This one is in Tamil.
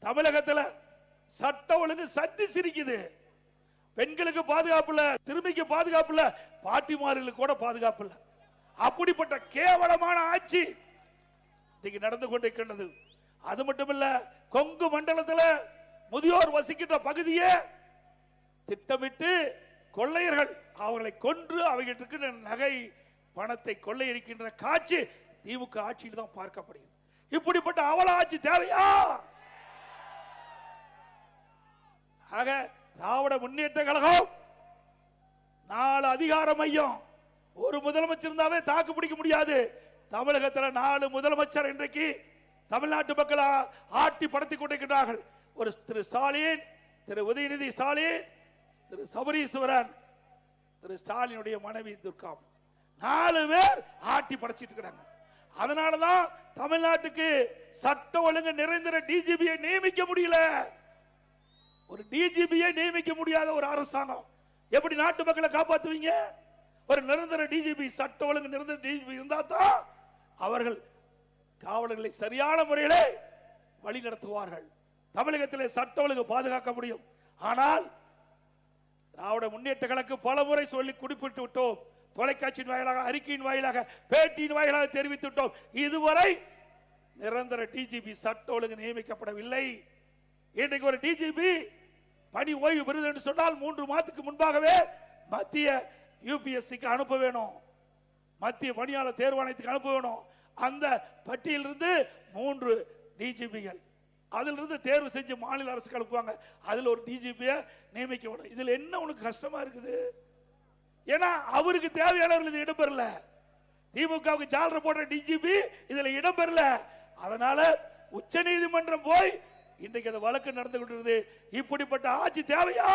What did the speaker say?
தமிழகத்தில் சட்ட ஒழுங்கு சத்தி சிரிக்குது. பெண்களுக்கு பாதுகாப்பு இல்ல, திரும்பிக்கு பாதுகாப்பு இல்ல, பாட்டிமார்களுக்கு கூட பாதுகாப்பு இல்ல. அப்படிப்பட்ட கேவலமான ஆட்சி இன்னைக்கு நடந்து கொண்டிருக்கின்றது. அது மட்டுமல்ல, கொங்கு மண்டலத்தில் முதியோர் வசிக்கின்ற பகுதியே திட்டமிட்டு கொள்ளையர்கள் அவர்களை கொன்று அவர்களுக்கு நகை பணத்தை கொள்ளையடிக்கின்ற காட்சி திமுக ஆட்சியில் தான் பார்க்கப்படுகிறது. இப்படிப்பட்ட அவல ஆட்சி தேவையா? ஆக திராவிட முன்னேற்ற கழகம் 4 அதிகார மையம், ஒரு முதலமைச்சர் இருந்தாவே தாக்கு பிடிக்க முடியாது. தமிழகத்தில் 4 முதலமைச்சர் இன்றைக்கு தமிழ்நாட்டு மக்கள் ஆட்டி படுத்திக் கொண்டிருக்கிறார்கள். ஒரு திரு ஸ்டாலின், திரு உதயநிதி ஸ்டாலின், திரு சபரீஸ்வரன், திரு ஸ்டாலினுடைய மனைவி துர்கா, 4 பேர் ஆட்டி படைச்சிட்டு இருக்கிறாங்க. அதனாலதான் தமிழ்நாட்டுக்கு சட்ட ஒழுங்கு நிறைந்த டிஜிபியை நியமிக்க முடியல. ஒரு டிஜிபியை நியமிக்க முடியாத ஒரு அரசாங்கம் எப்படி நாட்டு மக்களை காப்பாற்றுவீங்க? ஒரு நிரந்தர டிஜிபி, சட்ட ஒழுங்கு நிரந்தர டிஜிபி இருந்தா தான் அவர்கள் காவலர்களை சரியான முறையிலே வழி நடத்துவார்கள். தமிழகத்திலே சட்ட ஒழுங்கு பாதுகாக்க முடியும். ஆனால் திராவிட முன்னேற்ற கழகம் பல முறை சொல்லி குறிப்பிட்டு விட்டோம். தொலைக்காட்சியின் வாயிலாக, அறிக்கையின் வாயிலாக, பேட்டியின் வாயிலாக தெரிவித்து விட்டோம். இதுவரை நிரந்தர டிஜிபி சட்ட ஒழுங்கு நியமிக்கப்படவில்லை. இன்றைக்கு ஒரு டிஜிபி பணி ஓய்வு பெறுது என்று சொன்னால் 3 மாதத்துக்கு முன்பாகவே மத்திய யூபிஎஸ்சிக்கு அனுப்ப வேணும், மத்திய பணியாளர் தேர்வாணையத்துக்கு அனுப்ப வேணும். அந்த பட்டியலிருந்து 3 டிஜிபிகள் அதிலிருந்து தேர்வு செஞ்சு மாநில அரசுக்கு அனுப்புவாங்க. அதில் ஒரு டிஜிபியை நியமிக்க வேணும். இதில் என்ன உனக்கு கஷ்டமா இருக்குது? ஏன்னா அவருக்கு தேவையானவர்கள் இடம்பெறல. திமுகவுக்கு ஜாலர் போடுற டிஜிபி இதுல இடம்பெறல. அதனால உச்ச நீதிமன்றம் போய் இன்றைக்கு அந்த வழக்கு நடந்து கொண்டிருக்கிறது. இப்படிப்பட்ட ஆட்சி தேவையா?